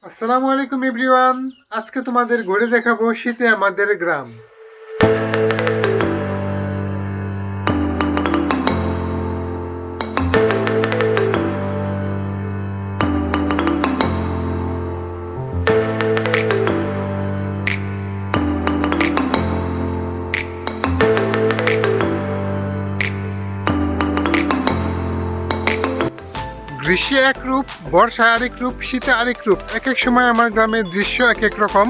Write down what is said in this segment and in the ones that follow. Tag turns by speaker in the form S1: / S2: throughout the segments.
S1: আসসালামু আলাইকুম এভরিওয়ান। আজকে তোমাদের ঘুরে দেখাবো শীতে আমাদের গ্রাম। গ্রীষ্মে এক রূপ, বর্ষায় আরেক রূপ, শীতে আরেক রূপ। এক এক সময় আমার গ্রামের দৃশ্য এক এক রকম।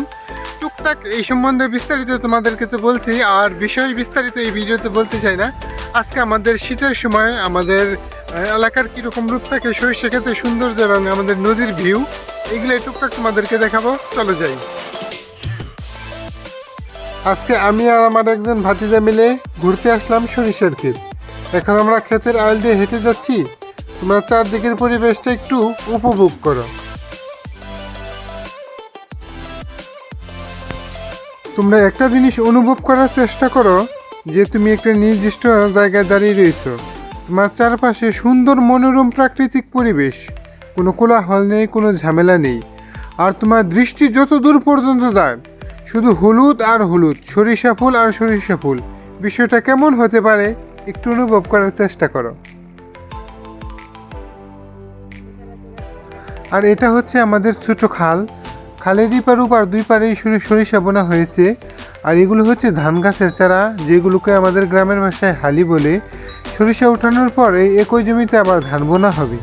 S1: টুকটাক এই সম্বন্ধে বিস্তারিত তোমাদেরকে তো বলছি, আর বিষয় বিস্তারিত এই ভিডিওতে বলতে চাই না। আজকে আমাদের শীতের সময় আমাদের এলাকার কীরকম রূপ থাকে, সরিষা ক্ষেতে সৌন্দর্য এবং আমাদের নদীর ভিউ, এগুলো টুকটাক তোমাদেরকে দেখাবো। চলো যাই। আজকে আমি আর আমার একজন ভাতিজা মিলে ঘুরতে আসলাম সরিষার ক্ষেত। এখন আমরা ক্ষেতের আইল দিয়ে হেঁটে যাচ্ছি। তোমরা চারদিকের পরিবেশটা একটু উপভোগ করো। তোমরা একটা জিনিস অনুভব করার চেষ্টা করো যে তুমি একটা নির্দিষ্ট জায়গায় দাঁড়িয়ে রয়েছো। তোমার চারপাশে সুন্দর মনোরম প্রাকৃতিক পরিবেশ, কোনো কোলাহল নেই, কোনো ঝামেলা নেই। আর তোমার দৃষ্টি যত দূর পর্যন্ত যায় শুধু হলুদ আর হলুদ, সরিষা ফুল আর সরিষা ফুল। বিষয়টা কেমন হতে পারে একটু অনুভব করার চেষ্টা করো। আর এটা হচ্ছে আমাদের ছোট খাল। খালের ইপার ওপার দুই পারেই সরিষা বোনা হয়েছে। আর এগুলো হচ্ছে ধান গাছের চারা, যেগুলোকে আমাদের গ্রামের ভাষায় হালি বলে। সরিষা ওঠানোর পর এই একই জমিতে আবার ধান বোনা হবে।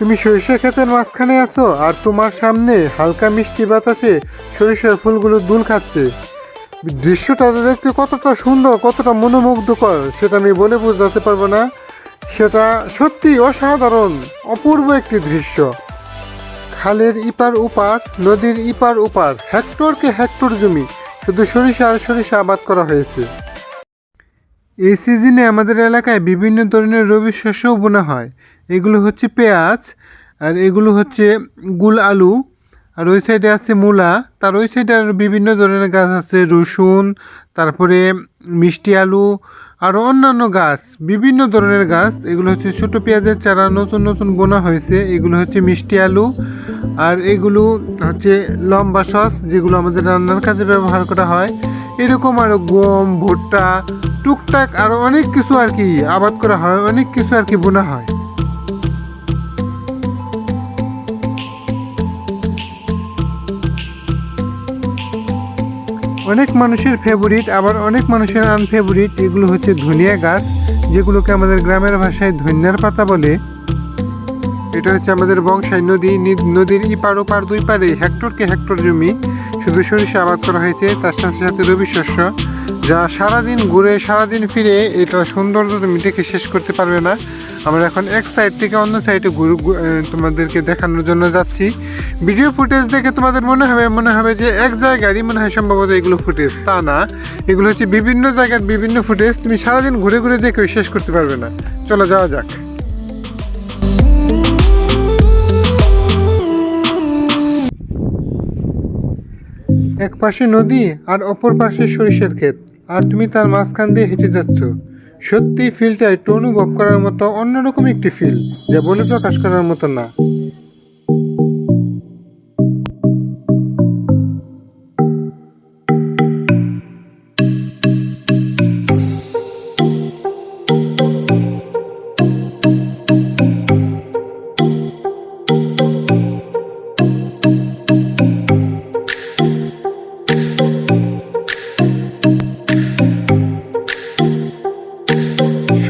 S1: তুমি সরিষা ক্ষেতের মাঝখানে আছো, আর তোমার সামনে হালকা মিষ্টি বাতাসে সরিষার ফুলগুলো দুল খাচ্ছে। দৃশ্যটা দেখতে কতটা সুন্দর, কতটা মনোমুগ্ধকর সেটা আমি বলে বোঝাতে পারবো না। সেটা সত্যি অসাধারণ, অপূর্ব একটি দৃশ্য। খালের ইপার ওপার, নদীর ইপার ওপার, হেক্টরকে হেক্টর জমি শুধু সরিষা আর সরিষা আবাদ করা হয়েছে। এই সিজনে আমাদের এলাকায় বিভিন্ন ধরনের রবি শস্যও বোনা হয়। এগুলো হচ্ছে পেঁয়াজ, আর এগুলো হচ্ছে গুল আলু, আর ওই সাইডে আছে মূলা। তার ওই সাইডে আর বিভিন্ন ধরনের গাছ আছে, রসুন, তারপরে মিষ্টি আলু, আর অন্যান্য গাছ, বিভিন্ন ধরনের গাছ। এগুলো হচ্ছে ছোটো পেঁয়াজের চারা নতুন নতুন বোনা হয়েছে। এগুলো হচ্ছে মিষ্টি আলু, আর এগুলো হচ্ছে লম্বা সস, যেগুলো আমাদের রান্নার কাজে ব্যবহার করা হয়। এরকম আরও গম, ভুট্টা, টুকটাক আরও অনেক কিছু আর কি আবাদ করা হয়, অনেক কিছু আর কি বোনা হয়। অনেক মানুষের ফেভারিট, আবার অনেক মানুষের আনফেভারিট এগুলো হচ্ছে ধনিয়া গাছ, যেগুলোকে আমাদের গ্রামের ভাষায় ধনিয়ার পাতা বলে। এটা হচ্ছে আমাদের বংশাই নদী। নদীর ইপার ওপার দুই পারে হেক্টরকে হেক্টর জমি শুধু সরিষা আবাদ করা হয়েছে, তার সাথে সাথে রবি শস্য, যা সারাদিন ঘুরে সারাদিন ফিরে এটা সৌন্দর্য তুমি দেখে শেষ করতে পারবে না। আমরা এখন এক সাইড থেকে অন্য সাইডে তোমাদেরকে দেখানোর জন্য যাচ্ছি। ভিডিও ফুটেজ দেখে তোমাদের মনে হবে যে এক জায়গারই মনে হয় সম্ভবত এগুলো ফুটেজ। তা না, এগুলো হচ্ছে বিভিন্ন জায়গার বিভিন্ন ফুটেজ। তুমি সারাদিন ঘুরে ঘুরে দেখে শেষ করতে পারবে না। চলো যাওয়া যাক। এক পাশে নদী আর অপর পাশে সরিষার ক্ষেত, আর তুমি তার মাঝখান দিয়ে হেঁটে যাচ্ছ। সত্যি ফিলটা একটু অনুভব করার মতো, অন্যরকম একটি ফিল, যা বলে প্রকাশ করার মতো না।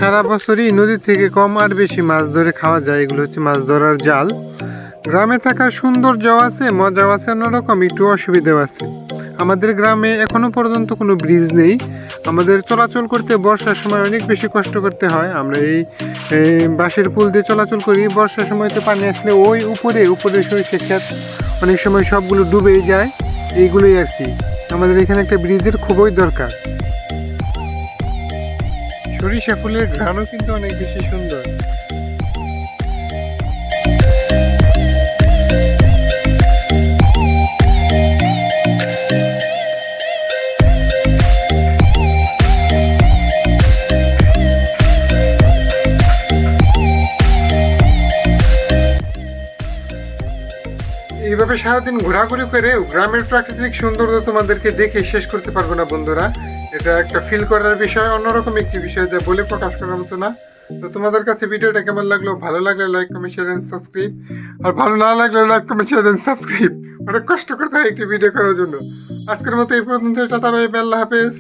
S1: সারা বছরই নদী থেকে কম আর বেশি মাছ ধরে খাওয়া যায়। এগুলো হচ্ছে মাছ ধরার জাল। গ্রামে থাকার সৌন্দর্য আছে, মজাও আছে, অন্যরকম একটু অসুবিধাও আছে। আমাদের গ্রামে এখনো পর্যন্ত কোনো ব্রিজ নেই। আমাদের চলাচল করতে বর্ষার সময় অনেক বেশি কষ্ট করতে হয়। আমরা এই বাঁশের পুল দিয়ে চলাচল করি। বর্ষার সময় তো পানি আসলে ওই উপরে সরিষা ক্ষেত অনেক সময় সবগুলো ডুবেই যায়। এইগুলোই আর কি, আমাদের এখানে একটা ব্রিজের খুবই দরকার। সরিষা ফুলের ঘ্রাণও কিন্তু অনেক বেশি সুন্দর। এইভাবে সারাদিন ঘোরাঘুরি করে গ্রামের প্রাকৃতিক সৌন্দর্য তোমাদেরকে দেখে শেষ করতে পারবো না বন্ধুরা। এটা একটা ফিল করার বিষয়, অন্যরকম একটি বিষয় যা বলে প্রকাশ করার মতো না। তো তোমাদের কাছে ভিডিওটা কেমন লাগলো? ভালো লাগলে like comment share and subscribe, আর ভালো না লাগলে like comment share and subscribe. অনেক কষ্ট করতে হয় একটি ভিডিও করার জন্য। আজকের মতো এই পর্যন্ত, টাটা বাই বাই, আল্লাহ হাফেজ।